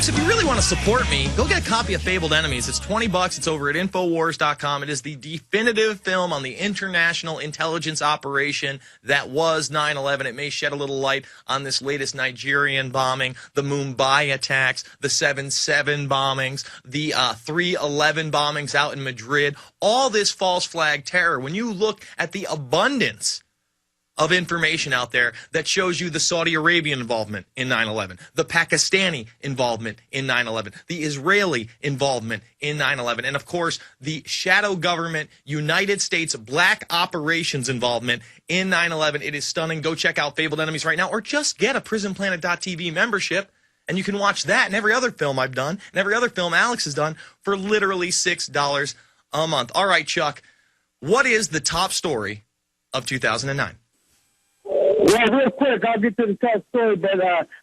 Folks, if you really want to support me, go get a copy of Fabled Enemies. It's $20. It's over at INFOWARRIOR.com. It is the definitive film on the international intelligence operation that was 9/11. It may shed a little light on this latest Nigerian bombing, the Mumbai attacks, the 7/7 bombings, the 3/11 bombings out in Madrid, all this false flag terror. When you look at the abundance of information out there that shows you the Saudi Arabian involvement in 9/11, the Pakistani involvement in 9/11, the Israeli involvement in 9/11, and of course the shadow government United States black operations involvement in 9/11. It is stunning. Go check out Fabled Enemies right now, or just get a PrisonPlanet.tv membership, and you can watch that and every other film I've done and every other film Alex has done for literally $6 a month. All right, Chuck, what is the top story of 2009? Well, real quick, I'll get to the top story, but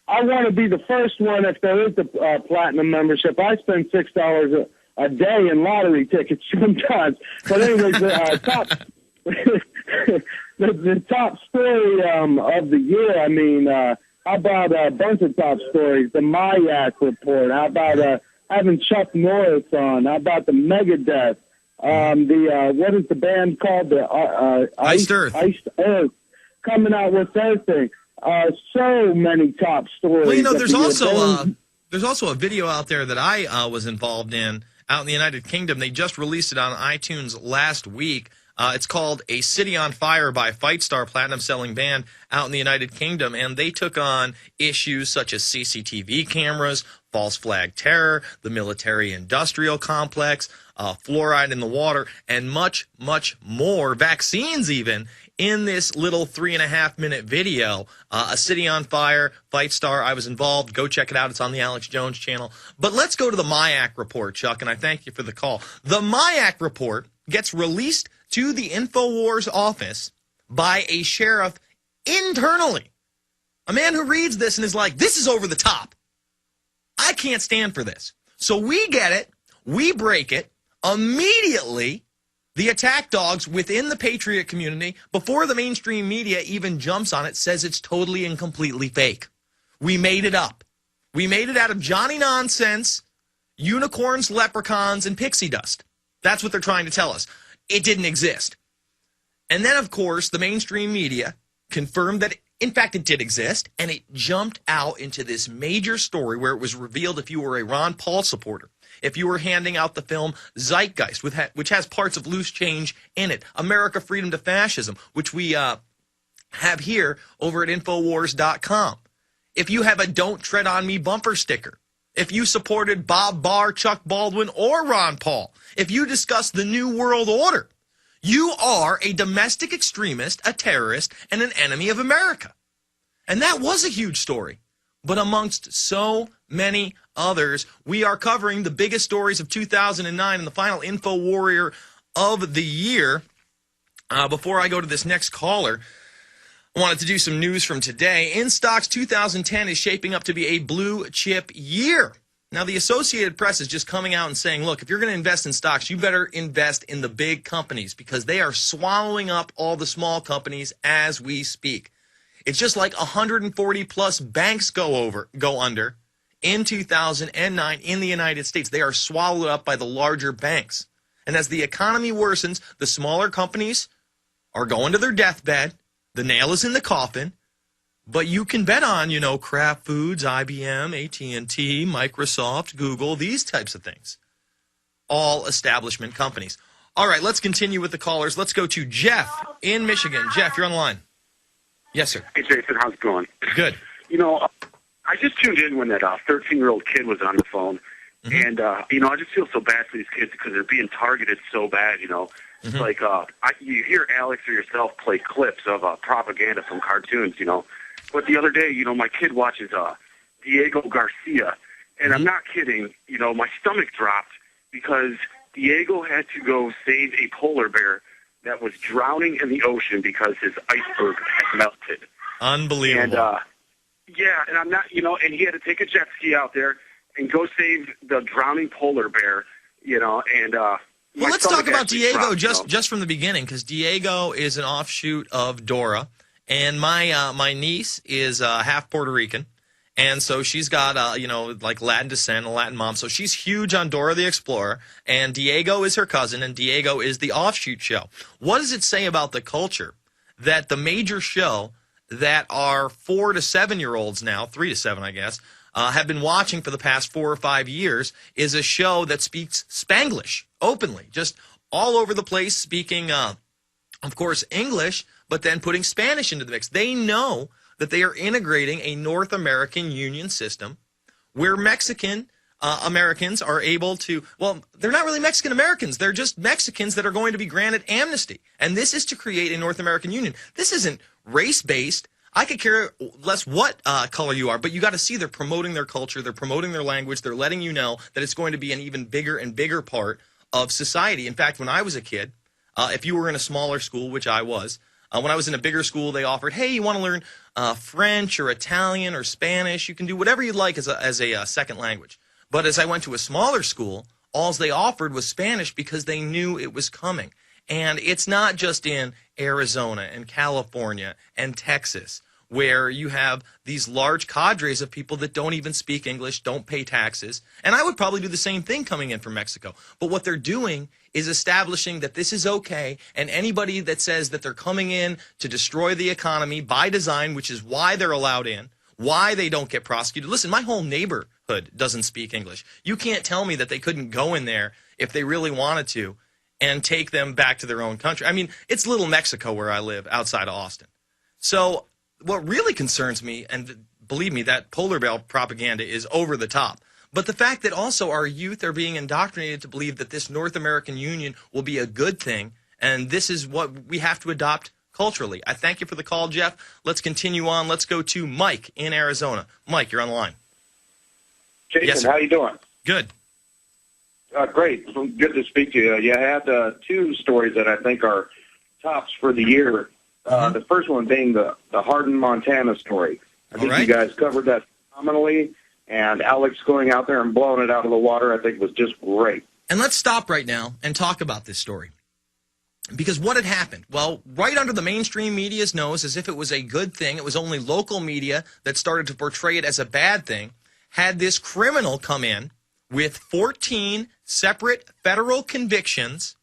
I want to be the first one if there is a platinum membership. I spend $6 a day in lottery tickets sometimes. But anyways, the top story of the year, I mean, how about a bunch of top stories? The Mayak report. How about having Chuck Norris on? How about the Megadeth? What is the band called? The Iced Earth. Iced Earth. Coming out with their thing. So many top stories. Well, you know, there's also a video out there that I was involved in out in the United Kingdom. They just released it on iTunes last week. It's called A City on Fire by Fightstar, platinum-selling band out in the United Kingdom, and they took on issues such as CCTV cameras, false flag terror, the military-industrial complex, fluoride in the water, and much, much more, vaccines even, in this little 3.5-minute video. A City on Fire, Fightstar. I was involved. Go check it out. It's on the Alex Jones channel. But let's go to the Mayak report, Chuck, and I thank you for the call. The Mayak report gets released to the InfoWars office by a sheriff internally. A man who reads this and is like, this is over the top. I can't stand for this. So we get it. We break it. Immediately, the attack dogs within the Patriot community, before the mainstream media even jumps on it, says it's totally and completely fake. We made it up. We made it out of Johnny nonsense, unicorns, leprechauns, and pixie dust. That's what they're trying to tell us. It didn't exist. And then, of course, the mainstream media confirmed that, in fact, it did exist, and it jumped out into this major story where it was revealed if you were a Ron Paul supporter, if you were handing out the film Zeitgeist, which has parts of Loose Change in it, America, Freedom to Fascism, which we have here over at InfoWars.com, if you have a Don't Tread on Me bumper sticker, if you supported Bob Barr, Chuck Baldwin, or Ron Paul, if you discuss the New World Order, you are a domestic extremist, a terrorist, and an enemy of America. And that was a huge story. But amongst so many others, we are covering the biggest stories of 2009 in the final Info Warrior of the year. Before I go to this next caller, I wanted to do some news from today. In stocks, 2010 is shaping up to be a blue chip year. Now, the Associated Press is just coming out and saying, look, if you're going to invest in stocks, you better invest in the big companies because they are swallowing up all the small companies as we speak. It's just like 140-plus banks go under in 2009 in the United States. They are swallowed up by the larger banks. And as the economy worsens, the smaller companies are going to their deathbed. The nail is in the coffin. But you can bet on, Kraft Foods, IBM, AT&T, Microsoft, Google, these types of things. All establishment companies. All right, let's continue with the callers. Let's go to Jeff in Michigan. Jeff, you're on the line. Yes, sir. Hey, Jason, how's it going? Good. I just tuned in when that 13-year-old kid was on the phone. Mm-hmm. And, I just feel so bad for these kids because they're being targeted so bad, Mm-hmm. Like, you hear Alex or yourself play clips of propaganda from cartoons, But the other day, my kid watches Diego Garcia, and I'm not kidding. My stomach dropped because Diego had to go save a polar bear that was drowning in the ocean because his iceberg had melted. Unbelievable. And, and I'm not, and he had to take a jet ski out there and go save the drowning polar bear, and well, let's talk about Diego just from the beginning, because Diego is an offshoot of Dora, and my niece is half Puerto Rican, And so she's got, like Latin descent, a Latin mom. So she's huge on Dora the Explorer. And Diego is her cousin, and Diego is the offshoot show. What does it say about the culture that the major show that our 4 to 7-year-olds now, 3 to 7, I guess, have been watching for the past 4 or 5 years is a show that speaks Spanglish openly, just all over the place, speaking, of course, English, but then putting Spanish into the mix. They know that they are integrating a North American union system where Mexican Americans are able to, well, they're not really Mexican Americans. They're just Mexicans that are going to be granted amnesty. And this is to create a North American union. This isn't race-based. I could care less what color you are, but you got to see they're promoting their culture. They're promoting their language. They're letting you know that it's going to be an even bigger and bigger part of society. In fact, when I was a kid, if you were in a smaller school, which I was, when I was in a bigger school, they offered, hey, you want to learn French or Italian or Spanish? You can do whatever you'd like as a second language. But as I went to a smaller school, all they offered was Spanish because they knew it was coming. And it's not just in Arizona and California and Texas where you have these large cadres of people that don't even speak English, don't pay taxes. And I would probably do the same thing coming in from Mexico. But what they're doing is establishing that this is okay, and anybody that says that they're coming in to destroy the economy by design, which is why they're allowed in, why they don't get prosecuted. Listen, my whole neighborhood doesn't speak English. You can't tell me that they couldn't go in there if they really wanted to and take them back to their own country. I mean, it's little Mexico where I live outside of Austin. So what really concerns me, and believe me, that polar bear propaganda is over the top, but the fact that also our youth are being indoctrinated to believe that this North American Union will be a good thing, and this is what we have to adopt culturally. I thank you for the call, Jeff. Let's continue on. Let's go to Mike in Arizona. Mike, you're on the line. Jason, yes, how you doing? Good. Great. Good to speak to you. You had 2 stories that I think are tops for the year. The first one being the Hardin, Montana story. I think you guys covered that phenomenally, and Alex going out there and blowing it out of the water I think was just great. And let's stop right now and talk about this story. Because what had happened? Well, right under the mainstream media's nose, as if it was a good thing, it was only local media that started to portray it as a bad thing, had this criminal come in with 14 separate federal convictions,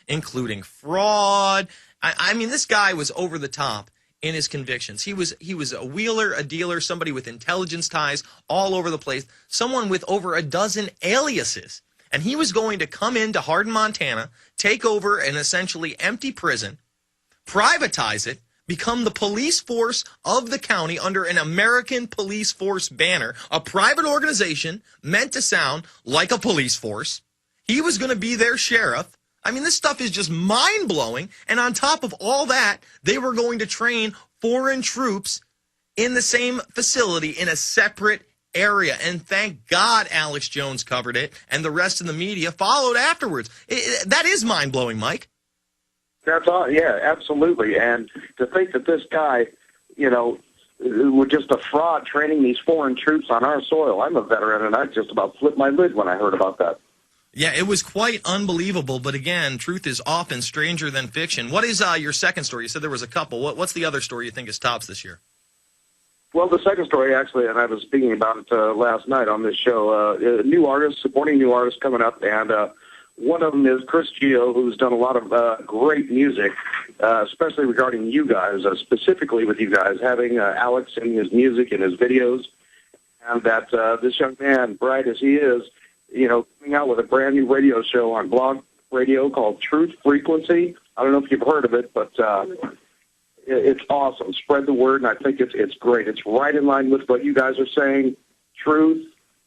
including fraud. I mean, this guy was over the top in his convictions. He was a wheeler, a dealer, somebody with intelligence ties all over the place, someone with over a dozen aliases. And he was going to come into Hardin, Montana, take over an essentially empty prison, privatize it, become the police force of the county under an American police force banner, a private organization meant to sound like a police force. He was going to be their sheriff. I mean, this stuff is just mind-blowing. And on top of all that, they were going to train foreign troops in the same facility in a separate area. And thank God Alex Jones covered it, and the rest of the media followed afterwards. That is mind-blowing, Mike. That's all. Yeah, absolutely. And to think that this guy, was just a fraud training these foreign troops on our soil. I'm a veteran, and I just about flipped my lid when I heard about that. Yeah, it was quite unbelievable. But again, truth is often stranger than fiction. What is your second story? You said there was a couple. What's the other story you think is tops this year? Well, the second story, actually, and I was speaking about it last night on this show, new artists, supporting new artists coming up, and one of them is Chris Gio, who's done a lot of great music, especially regarding you guys, specifically with you guys, having Alex in his music and his videos, and that this young man, bright as he is, coming out with a brand new radio show on Blog Radio called Truth Frequency. I don't know if you've heard of it, but it's awesome. Spread the word, and I think it's great. It's right in line with what you guys are saying. Truth,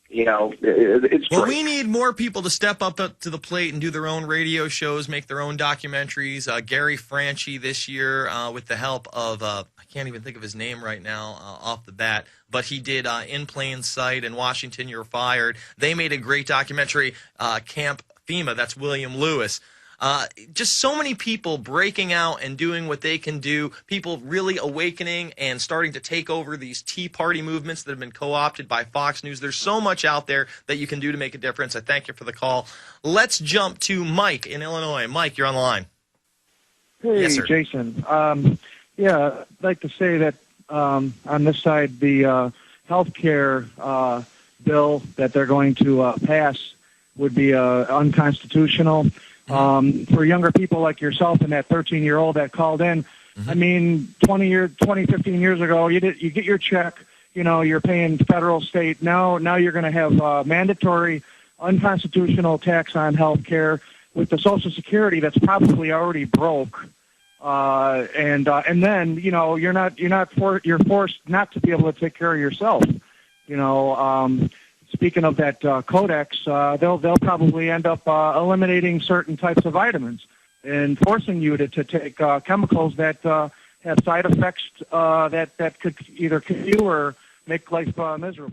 it's great. Well, we need more people to step up to the plate and do their own radio shows, make their own documentaries. Gary Franchi this year, with the help of, I can't even think of his name right now off the bat, but he did In Plain Sight and Washington, You're Fired. They made a great documentary, Camp FEMA, that's William Lewis. Just so many people breaking out and doing what they can do, people really awakening and starting to take over these Tea Party movements that have been co-opted by Fox News. There's so much out there that you can do to make a difference. I thank you for the call. Let's jump to Mike in Illinois. Mike, you're on the line. Hey, yes, sir. Jason. I'd like to say that on this side, the health care bill that they're going to pass would be unconstitutional. For younger people like yourself and that 13-year-old that called in, I mean, 15 years ago, you get your check, you're paying federal, state. Now you're going to have mandatory, unconstitutional tax on health care with the Social Security that's probably already broke. And then, you're forced not to be able to take care of yourself. Speaking of that codex, they'll probably end up eliminating certain types of vitamins and forcing you to take chemicals that have side effects that could either kill you or make life miserable.